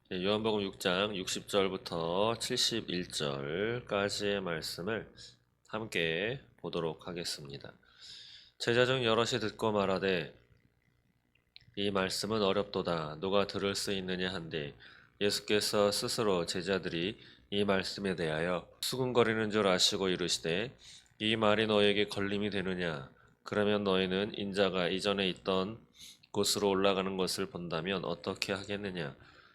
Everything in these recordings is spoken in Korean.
요한복음 6장 60절부터 71절까지의 말씀을 함께 보도록 하겠습니다. 제자 중 여럿이 듣고 말하되 이 말씀은 어렵도다 누가 들을 수 있느냐 한데 예수께서 스스로 제자들이 이 말씀에 대하여 수군거리는 줄 아시고 이르시되 이 말이 너에게 걸림이 되느냐 그러면 너희는 인자가 이전에 있던 곳으로 올라가는 것을 본다면 어떻게 하겠느냐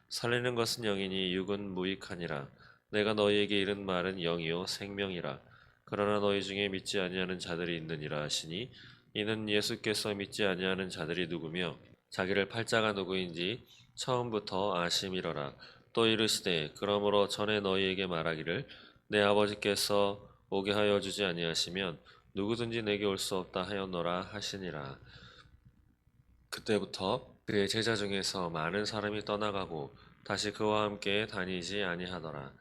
살리는 것은 영이니 육은 무익하니라 내가 너희에게 이른 말은 영이요 생명이라 그러나 너희 중에 믿지 아니하는 자들이 있느니라 하시니 이는 예수께서 믿지 아니하는 자들이 누구며 자기를 팔자가 누구인지 처음부터 아심이러라. 또 이르시되 그러므로 전에 너희에게 말하기를 내 아버지께서 오게 하여 주지 아니하시면 누구든지 내게 올 수 없다 하였노라 하시니라. 그때부터 그의 제자 중에서 많은 사람이 떠나가고 다시 그와 함께 다니지 아니하더라.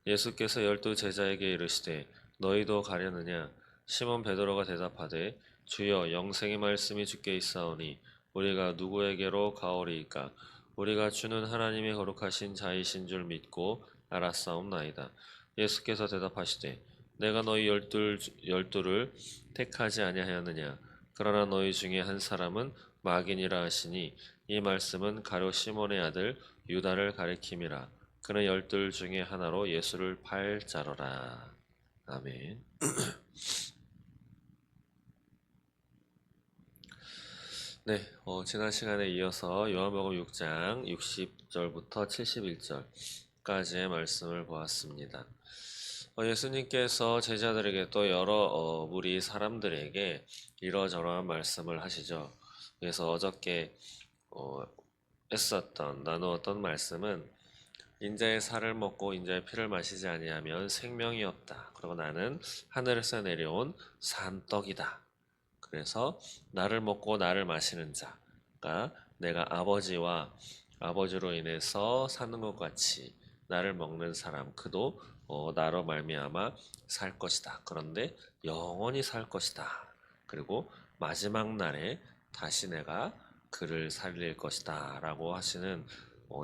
예수께서 열두 제자에게 이르시되 너희도 가려느냐? 시몬 베드로가 대답하되 주여 영생의 말씀이 주께 있사오니 우리가 누구에게로 가오리이까? 우리가 주는 하나님의 거룩하신 자이신 줄 믿고 알았사옵나이다. 예수께서 대답하시되 내가 너희 열두를 택하지 아니하였느냐? 그러나 너희 중에 한 사람은 마귀니라 하시니 이 말씀은 가룟 시몬의 아들 유다를 가리킴이라. 그는 열둘 중에 하나로 예수를 팔 자로라. 아멘. 네, 지난 시간에 이어서 요한복음 6장 60절부터 71절까지의 말씀을 보았습니다. 예수님께서 제자들에게 또 여러 무리 사람들에게 이러저러한 말씀을 하시죠. 그래서 어저께 나누었던 말씀은 인자의 살을 먹고 인자의 피를 마시지 아니하면 생명이 없다. 그리고 나는 하늘에서 내려온 산떡이다. 그래서 나를 먹고 나를 마시는 자가 내가 아버지로 인해서 사는 것 같이 나를 먹는 사람 그도 나로 말미암아 살 것이다. 그런데 영원히 살 것이다. 그리고 마지막 날에 다시 내가 그를 살릴 것이다 라고 하시는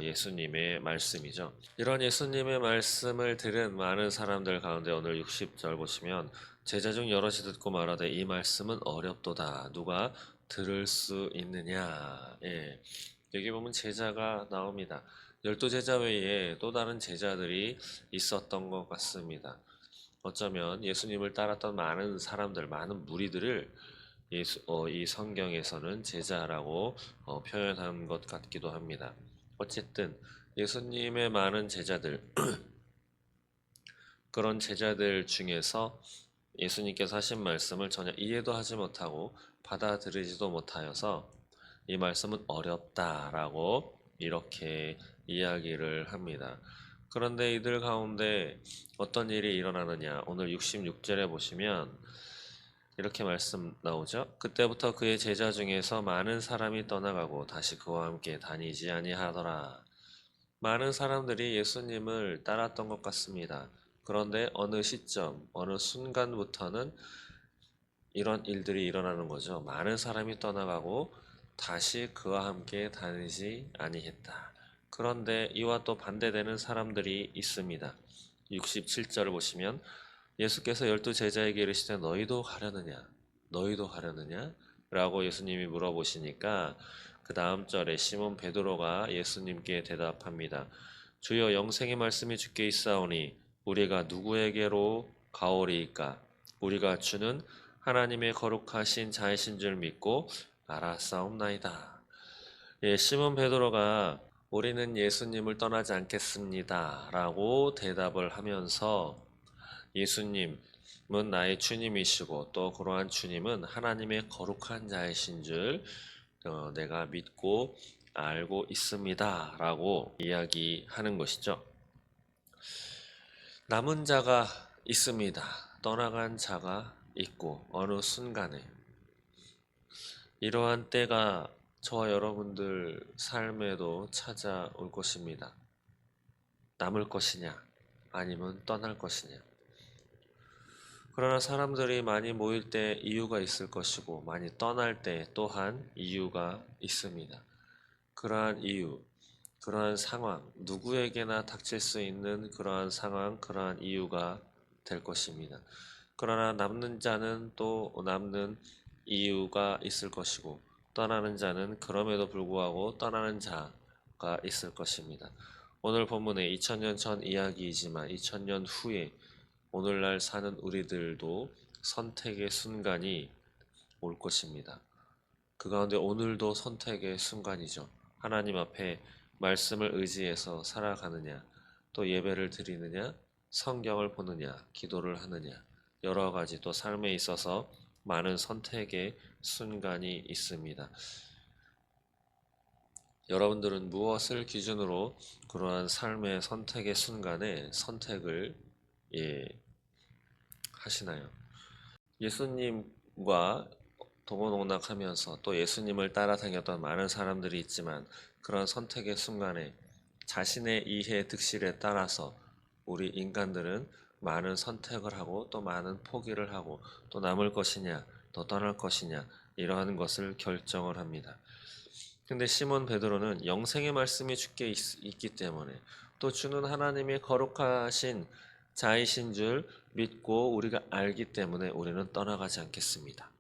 예수님의 말씀이죠. 이런 예수님의 말씀을 들은 많은 사람들 가운데 오늘 60절 보시면 제자 중 여럿이 듣고 말하되 이 말씀은 어렵도다 누가 들을 수 있느냐. 예. 여기 보면 제자가 나옵니다. 12제자 외에 또 다른 제자들이 있었던 것 같습니다. 어쩌면 예수님을 따랐던 많은 사람들, 많은 무리들을 이 성경에서는 제자라고 표현한 것 같기도 합니다. 어쨌든 예수님의 많은 제자들, 그런 제자들 중에서 예수님께서 하신 말씀을 전혀 이해도 하지 못하고 받아들이지도 못하여서 이 말씀은 어렵다라고 이렇게 이야기를 합니다. 그런데 이들 가운데 어떤 일이 일어나느냐? 오늘 66절에 보시면 이렇게 말씀 나오죠. 그때부터 그의 제자 중에서 많은 사람이 떠나가고 다시 그와 함께 다니지 아니하더라. 많은 사람들이 예수님을 따랐던 것 같습니다. 그런데 어느 시점, 어느 순간부터는 이런 일들이 일어나는 거죠. 많은 사람이 떠나가고 다시 그와 함께 다니지 아니했다. 그런데 이와 또 반대되는 사람들이 있습니다. 67절을 보시면 예수께서 열두 제자에게 이르시되 너희도 가려느냐? 너희도 가려느냐? 라고 예수님이 물어보시니까 그 다음 절에 시몬 베드로가 예수님께 대답합니다. 주여 영생의 말씀이 주께 있사오니 우리가 누구에게로 가오리이까? 우리가 주는 하나님의 거룩하신 자이신 줄 믿고 알았사옵나이다. 예, 시몬 베드로가 우리는 예수님을 떠나지 않겠습니다. 라고 대답을 하면서 예수님은 나의 주님이시고 또 그러한 주님은 하나님의 거룩한 자이신 줄 내가 믿고 알고 있습니다. 라고 이야기하는 것이죠. 남은 자가 있습니다. 떠나간 자가 있고 어느 순간에 이러한 때가 저와 여러분들 삶에도 찾아올 것입니다. 남을 것이냐 아니면 떠날 것이냐. 그러나 사람들이 많이 모일 때 이유가 있을 것이고 많이 떠날 때 또한 이유가 있습니다. 그러한 이유, 그러한 상황, 누구에게나 닥칠 수 있는 그러한 상황, 그러한 이유가 될 것입니다. 그러나 남는 자는 또 남는 이유가 있을 것이고, 떠나는 자는 그럼에도 불구하고 떠나는 자가 있을 것입니다. 오늘 본문의 2000년 전 이야기이지만 2000년 후에 오늘날 사는 우리들도 선택의 순간이 올 것입니다. 그 가운데 오늘도 선택의 순간이죠. 하나님 앞에 말씀을 의지해서 살아가느냐, 또 예배를 드리느냐, 성경을 보느냐, 기도를 하느냐, 여러 가지 또 삶에 있어서 많은 선택의 순간이 있습니다. 여러분들은 무엇을 기준으로 그러한 삶의 선택의 순간에 선택을 하시나요? 예수님과 동고동락하면서 또 예수님을 따라다녔던 많은 사람들이 있지만 그런 선택의 순간에 자신의 이해 득실에 따라서 우리 인간들은 많은 선택을 하고 또 많은 포기를 하고 또 남을 것이냐 또 떠날 것이냐 이러한 것을 결정을 합니다. 근데 시몬 베드로는 영생의 말씀이 주께 있기 때문에 또 주는 하나님의 거룩하신 자이신 줄 믿고 우리가 알기 때문에 우리는 떠나가지 않겠습니다.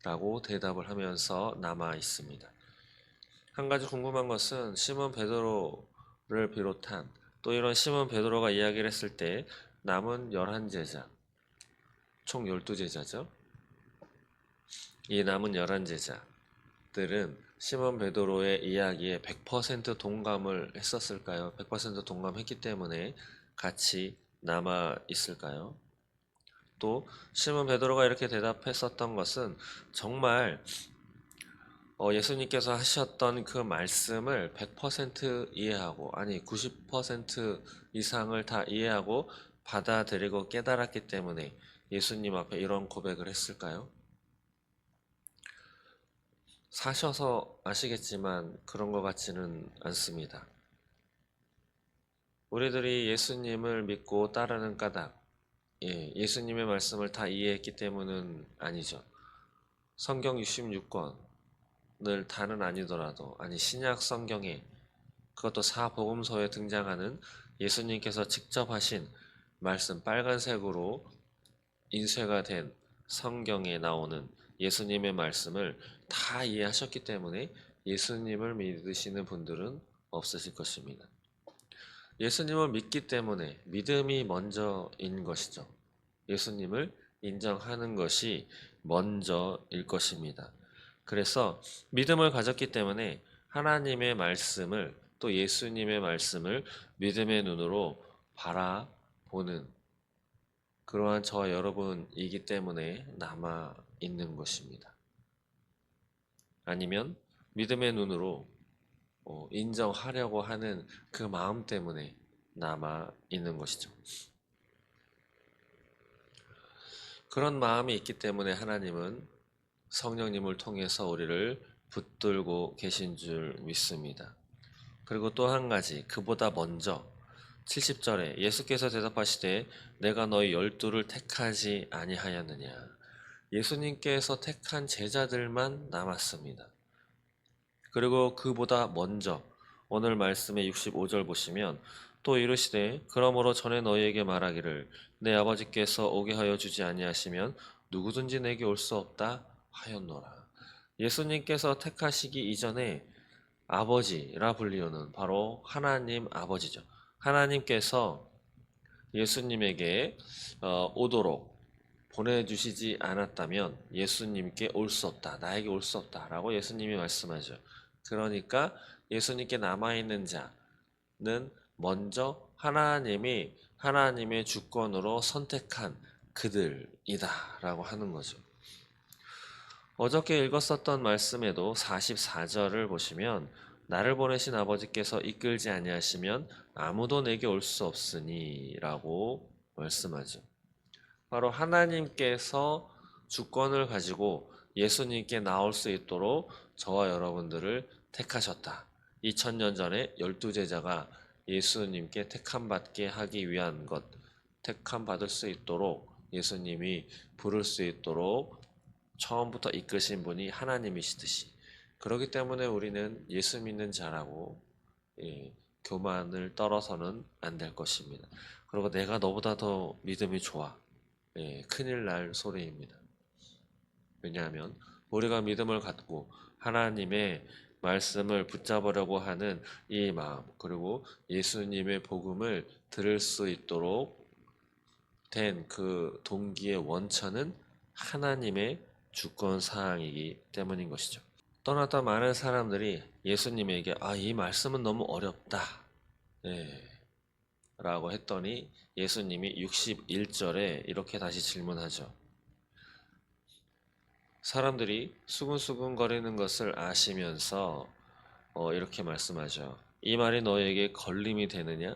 라고 대답을 하면서 남아 있습니다. 한 가지 궁금한 것은 시몬 베드로를 비롯한 또 이런 시몬 베드로가 이야기를 했을 때 남은 11제자, 총 12제자죠. 이 남은 11제자들은 시몬 베드로의 이야기에 100% 동감을 했었을까요? 100% 동감했기 때문에 같이 남아 있을까요? 또 시몬 베드로가 이렇게 대답했었던 것은 정말 예수님께서 하셨던 그 말씀을 100% 이해하고 아니 90% 이상을 다 이해하고 받아들이고 깨달았기 때문에 예수님 앞에 이런 고백을 했을까요? 사셔서 아시겠지만 그런 것 같지는 않습니다. 우리들이 예수님을 믿고 따르는 까닭, 예수님의 말씀을 다 이해했기 때문은 아니죠. 성경 66권을 다는 아니더라도 아니 신약 성경에 그것도 사복음서에 등장하는 예수님께서 직접 하신 말씀 빨간색으로 인쇄가 된 성경에 나오는 예수님의 말씀을 다 이해하셨기 때문에 예수님을 믿으시는 분들은 없으실 것입니다. 예수님을 믿기 때문에 믿음이 먼저인 것이죠. 예수님을 인정하는 것이 먼저일 것입니다. 그래서 믿음을 가졌기 때문에 하나님의 말씀을 또 예수님의 말씀을 믿음의 눈으로 바라보는 그러한 저와 여러분이기 때문에 남아 있는 것입니다. 아니면 믿음의 눈으로 인정하려고 하는 그 마음 때문에 남아 있는 것이죠. 그런 마음이 있기 때문에 하나님은 성령님을 통해서 우리를 붙들고 계신 줄 믿습니다. 그리고 또 한 가지, 그보다 먼저 70절에 예수께서 대답하시되 내가 너희 12를 택하지 아니하였느냐. 예수님께서 택한 제자들만 남았습니다. 그리고 그보다 먼저 오늘 말씀의 65절 보시면 또 이르시되 그러므로 전에 너희에게 말하기를 내 아버지께서 오게 하여 주지 아니하시면 누구든지 내게 올 수 없다 하였노라. 예수님께서 택하시기 이전에 아버지라 불리우는 바로 하나님 아버지죠. 하나님께서 예수님에게 오도록 보내주시지 않았다면 예수님께 올 수 없다, 나에게 올 수 없다라고 예수님이 말씀하죠. 그러니까 예수님께 남아있는 자는 먼저 하나님이 하나님의 주권으로 선택한 그들이다라고 하는 거죠. 어저께 읽었었던 말씀에도 44절을 보시면 나를 보내신 아버지께서 이끌지 아니하시면 아무도 내게 올 수 없으니 라고 말씀하죠. 바로 하나님께서 주권을 가지고 예수님께 나올 수 있도록 저와 여러분들을 택하셨다. 2000년 전에 12제자가 예수님께 택함받게 하기 위한 것, 택함받을 수 있도록 예수님이 부를 수 있도록 처음부터 이끄신 분이 하나님이시듯이 그렇기 때문에 우리는 예수 믿는 자라고 교만을 떨어서는 안 될 것입니다. 그리고 내가 너보다 더 믿음이 좋아. 큰일 날 소리입니다. 왜냐하면 우리가 믿음을 갖고 하나님의 말씀을 붙잡으려고 하는 이 마음, 그리고 예수님의 복음을 들을 수 있도록 된 그 동기의 원천은 하나님의 주권 사항이기 때문인 것이죠. 떠났던 많은 사람들이 예수님에게 이 말씀은 너무 어렵다. 라고 했더니 예수님이 61절에 이렇게 다시 질문하죠. 사람들이 수근수근거리는 것을 아시면서 이렇게 말씀하죠. 이 말이 너에게 걸림이 되느냐?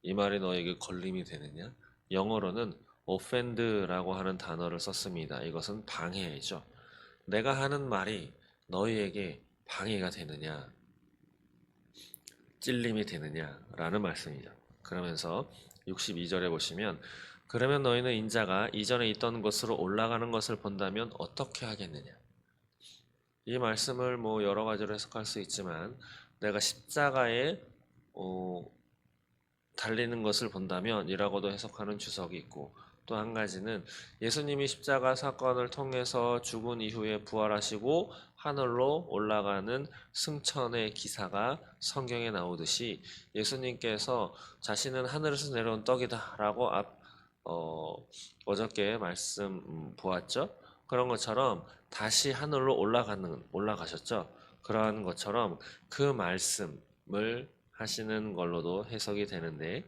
이 말이 너에게 걸림이 되느냐? 영어로는 offend라고 하는 단어를 썼습니다. 이것은 방해죠. 내가 하는 말이 너희에게 방해가 되느냐? 찔림이 되느냐? 라는 말씀이죠. 그러면서 62절에 보시면 그러면 너희는 인자가 이전에 있던 곳으로 올라가는 것을 본다면 어떻게 하겠느냐? 이 말씀을 뭐 여러 가지로 해석할 수 있지만 내가 십자가에 달리는 것을 본다면 이라고도 해석하는 주석이 있고 또 한 가지는 예수님이 십자가 사건을 통해서 죽은 이후에 부활하시고 하늘로 올라가는 승천의 기사가 성경에 나오듯이 예수님께서 자신은 하늘에서 내려온 떡이다 라고 어저께 말씀 보았죠. 그런 것처럼 다시 하늘로 올라가셨죠. 그러한 것처럼 그 말씀을 하시는 걸로도 해석이 되는데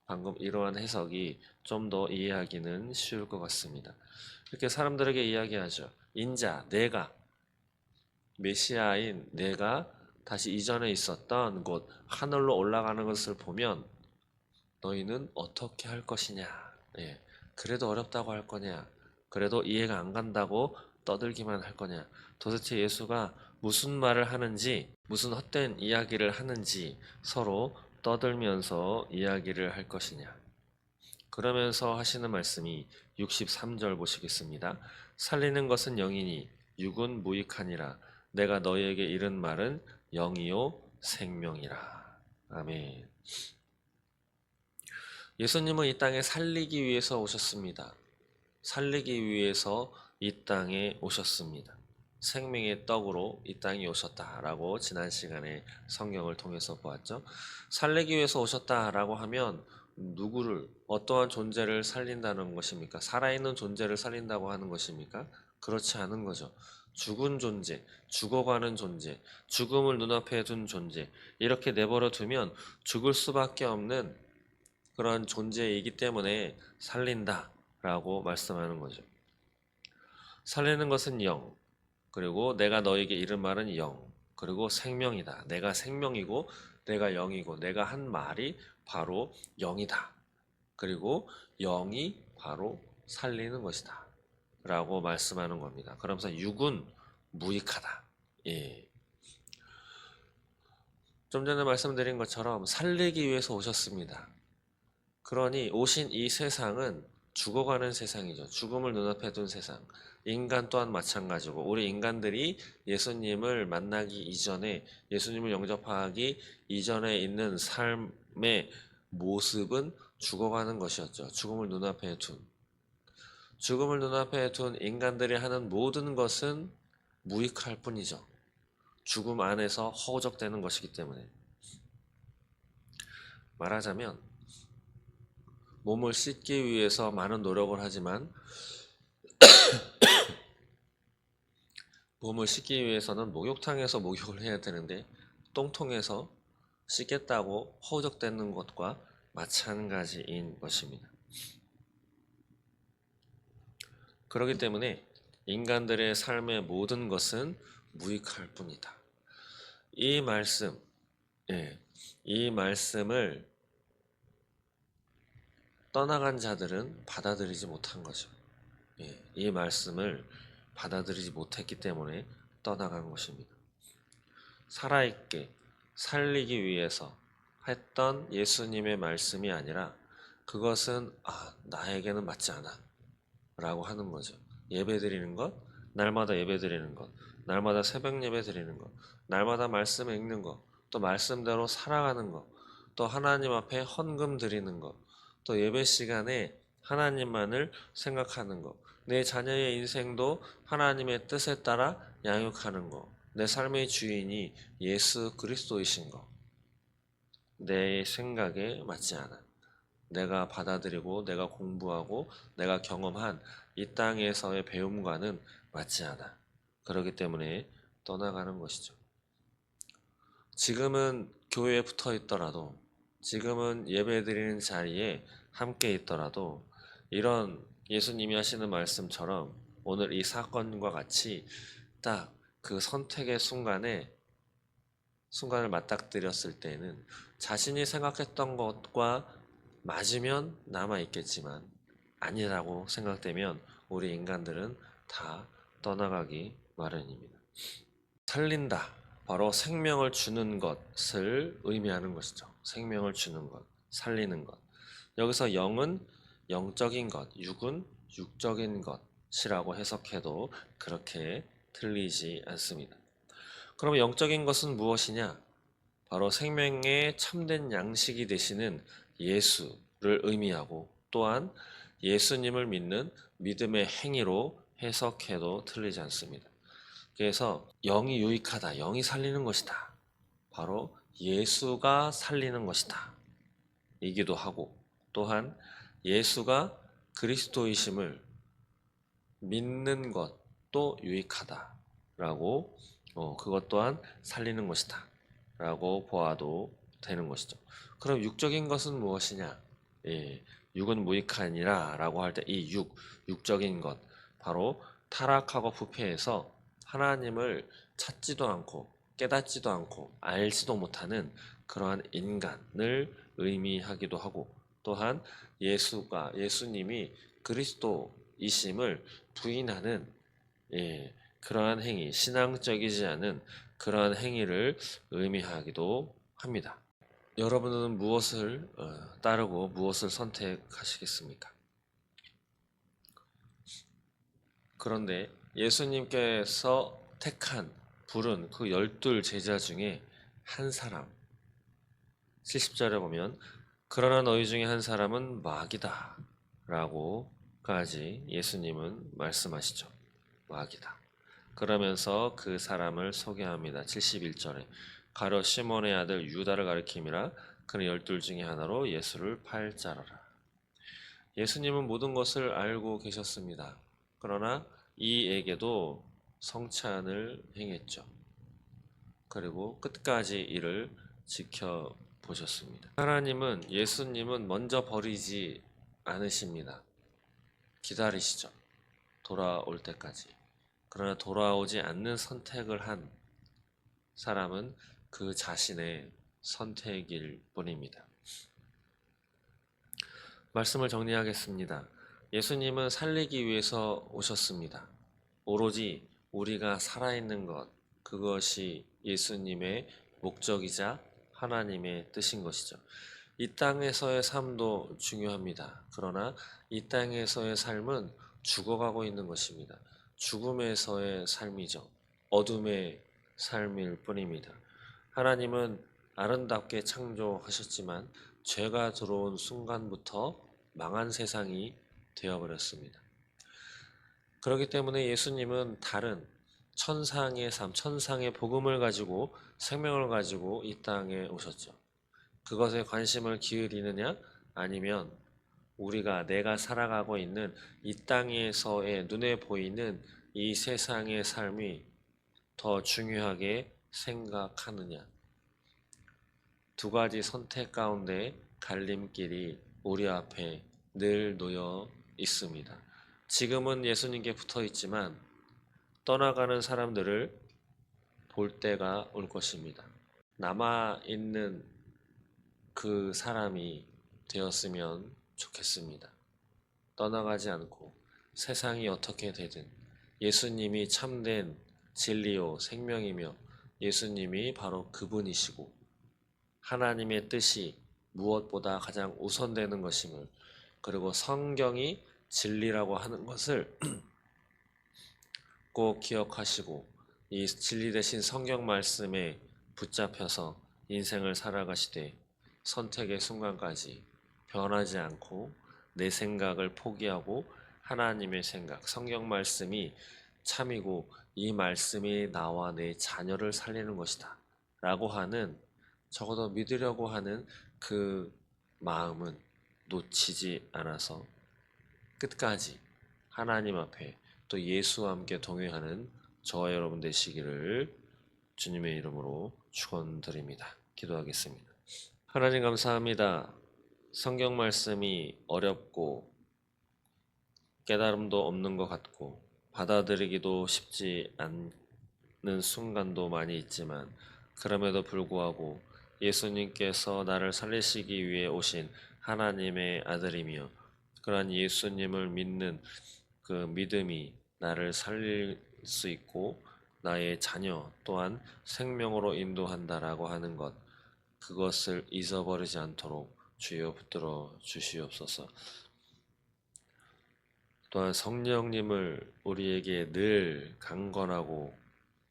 방금 이러한 해석이 좀 더 이해하기는 쉬울 것 같습니다. 이렇게 사람들에게 이야기하죠. 인자, 내가 메시아인 내가 다시 이전에 있었던 곳 하늘로 올라가는 것을 보면 너희는 어떻게 할 것이냐? 그래도 어렵다고 할 거냐? 그래도 이해가 안 간다고 떠들기만 할 거냐? 도대체 예수가 무슨 말을 하는지, 무슨 헛된 이야기를 하는지 서로 떠들면서 이야기를 할 것이냐? 그러면서 하시는 말씀이 63절 보시겠습니다. 살리는 것은 영이니 육은 무익하니라. 내가 너희에게 이른 말은 영이요 생명이라. 아멘. 예수님은 이 땅에 살리기 위해서 오셨습니다. 살리기 위해서 이 땅에 오셨습니다. 생명의 떡으로 이 땅에 오셨다라고 지난 시간에 성경을 통해서 보았죠. 살리기 위해서 오셨다라고 하면 누구를, 어떠한 존재를 살린다는 것입니까? 살아있는 존재를 살린다고 하는 것입니까? 그렇지 않은 거죠. 죽은 존재, 죽어가는 존재, 죽음을 눈앞에 둔 존재, 이렇게 내버려 두면 죽을 수밖에 없는 그런 존재이기 때문에 살린다라고 말씀하는 거죠. 살리는 것은 영, 그리고 내가 너에게 이른 말은 영, 그리고 생명이다. 내가 생명이고 내가 영이고 내가 한 말이 바로 영이다. 그리고 영이 바로 살리는 것이다. 라고 말씀하는 겁니다. 그러면서 육은 무익하다. 좀 전에 말씀드린 것처럼 살리기 위해서 오셨습니다. 그러니 오신 이 세상은 죽어가는 세상이죠. 죽음을 눈앞에 둔 세상. 인간 또한 마찬가지고 우리 인간들이 예수님을 만나기 이전에, 예수님을 영접하기 이전에 있는 삶의 모습은 죽어가는 것이었죠. 죽음을 눈앞에 둔 인간들이 하는 모든 것은 무익할 뿐이죠. 죽음 안에서 허우적대는 것이기 때문에. 말하자면 몸을 씻기 위해서 많은 노력을 하지만 몸을 씻기 위해서는 목욕탕에서 목욕을 해야 되는데 똥통에서 씻겠다고 허우적대는 것과 마찬가지인 것입니다. 그렇기 때문에 인간들의 삶의 모든 것은 무익할 뿐이다. 이 말씀을 떠나간 자들은 받아들이지 못한 거죠. 이 말씀을 받아들이지 못했기 때문에 떠나간 것입니다. 살아있게 살리기 위해서 했던 예수님의 말씀이 아니라 그것은 나에게는 맞지 않아 라고 하는 거죠. 예배드리는 것, 날마다 예배드리는 것, 날마다 새벽 예배 드리는 것, 날마다 말씀 읽는 것, 또 말씀대로 살아가는 것, 또 하나님 앞에 헌금 드리는 것, 또 예배 시간에 하나님만을 생각하는 것, 내 자녀의 인생도 하나님의 뜻에 따라 양육하는 것, 내 삶의 주인이 예수 그리스도이신 것, 내 생각에 맞지 않아. 내가 받아들이고 내가 공부하고 내가 경험한 이 땅에서의 배움과는 맞지 않아. 그렇기 때문에 떠나가는 것이죠. 지금은 교회에 붙어 있더라도, 지금은 예배드리는 자리에 함께 있더라도, 이런 예수님이 하시는 말씀처럼 오늘 이 사건과 같이 딱 그 선택의 순간을 맞닥뜨렸을 때는 자신이 생각했던 것과 맞으면 남아있겠지만 아니라고 생각되면 우리 인간들은 다 떠나가기 마련입니다. 살린다. 바로 생명을 주는 것을 의미하는 것이죠. 생명을 주는 것, 살리는 것. 여기서 영은 영적인 것, 육은 육적인 것이라고 해석해도 그렇게 틀리지 않습니다. 그럼 영적인 것은 무엇이냐? 바로 생명의 참된 양식이 되시는 예수를 의미하고, 또한 예수님을 믿는 믿음의 행위로 해석해도 틀리지 않습니다. 그래서 영이 유익하다, 영이 살리는 것이다, 바로 예수가 살리는 것이다 이기도 하고, 또한 예수가 그리스도이심을 믿는 것도 유익하다라고, 그것 또한 살리는 것이다 라고 보아도 되는 것이죠. 그럼 육적인 것은 무엇이냐? 예, 육은 무익하니라 라고 할 때 이 육적인 것, 바로 타락하고 부패해서 하나님을 찾지도 않고 깨닫지도 않고 알지도 못하는 그러한 인간을 의미하기도 하고, 또한 예수님이 그리스도이심을 부인하는, 그러한 행위, 신앙적이지 않은 그러한 행위를 의미하기도 합니다. 여러분은 무엇을 따르고 무엇을 선택하시겠습니까? 그런데 예수님께서 택한 부른 그 12 제자 중에 한 사람, 70절에 보면 그러나 너희 중에 한 사람은 마귀다 라고까지 예수님은 말씀하시죠. 마귀다. 그러면서 그 사람을 소개합니다. 71절에 가룟 시몬의 아들 유다를 가리킴이라. 그는 12 중에 하나로 예수를 팔 자라라. 예수님은 모든 것을 알고 계셨습니다. 그러나 이에게도 성찬을 행했죠. 그리고 끝까지 이를 지켜보셨습니다. 하나님은, 예수님은 먼저 버리지 않으십니다. 기다리시죠. 돌아올 때까지. 그러나 돌아오지 않는 선택을 한 사람은 그 자신의 선택일 뿐입니다. 말씀을 정리하겠습니다. 예수님은 살리기 위해서 오셨습니다. 오로지 우리가 살아있는 것, 그것이 예수님의 목적이자 하나님의 뜻인 것이죠. 이 땅에서의 삶도 중요합니다. 그러나 이 땅에서의 삶은 죽어가고 있는 것입니다. 죽음에서의 삶이죠. 어둠의 삶일 뿐입니다. 하나님은 아름답게 창조하셨지만 죄가 들어온 순간부터 망한 세상이 되어버렸습니다. 그렇기 때문에 예수님은 다른 천상의 삶, 천상의 복음을 가지고, 생명을 가지고 이 땅에 오셨죠. 그것에 관심을 기울이느냐, 아니면 내가 살아가고 있는 이 땅에서의 눈에 보이는 이 세상의 삶이 더 중요하게 생각하느냐. 두 가지 선택 가운데 갈림길이 우리 앞에 늘 놓여 있습니다. 지금은 예수님께 붙어 있지만 떠나가는 사람들을 볼 때가 올 것입니다. 남아있는 그 사람이 되었으면 좋겠습니다. 떠나가지 않고 세상이 어떻게 되든 예수님이 참된 진리요 생명이며 예수님이 바로 그분이시고 하나님의 뜻이 무엇보다 가장 우선되는 것임을, 그리고 성경이 진리라고 하는 것을 꼭 기억하시고 이 진리 대신 성경 말씀에 붙잡혀서 인생을 살아가시되 선택의 순간까지 변하지 않고 내 생각을 포기하고 하나님의 생각, 성경 말씀이 참이고 이 말씀이 나와 내 자녀를 살리는 것이다 라고 하는, 적어도 믿으려고 하는 그 마음은 놓치지 않아서 끝까지 하나님 앞에 또 예수와 함께 동행하는 저와 여러분 되시기를 주님의 이름으로 축원드립니다. 기도하겠습니다. 하나님 감사합니다. 성경 말씀이 어렵고 깨달음도 없는 것 같고 받아들이기도 쉽지 않는 순간도 많이 있지만, 그럼에도 불구하고 예수님께서 나를 살리시기 위해 오신 하나님의 아들이며 그러한 예수님을 믿는 그 믿음이 나를 살릴 수 있고 나의 자녀 또한 생명으로 인도한다라고 하는 것, 그것을 잊어버리지 않도록 주여 붙들어 주시옵소서. 또한 성령님을 우리에게 늘 강건하고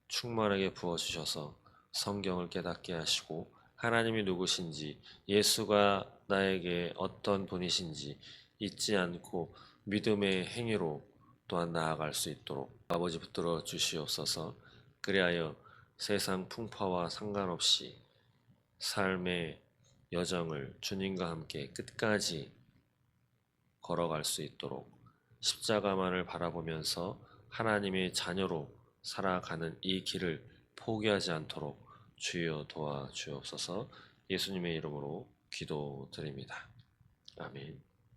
충만하게 부어주셔서 성경을 깨닫게 하시고 하나님이 누구신지, 예수가 나에게 어떤 분이신지 잊지 않고 믿음의 행위로 또한 나아갈 수 있도록 아버지 붙들어 주시옵소서. 그리하여 세상 풍파와 상관없이 삶의 여정을 주님과 함께 끝까지 걸어갈 수 있도록 십자가만을 바라보면서 하나님의 자녀로 살아가는 이 길을 포기하지 않도록 주여 도와주옵소서. 예수님의 이름으로 기도드립니다. 아멘.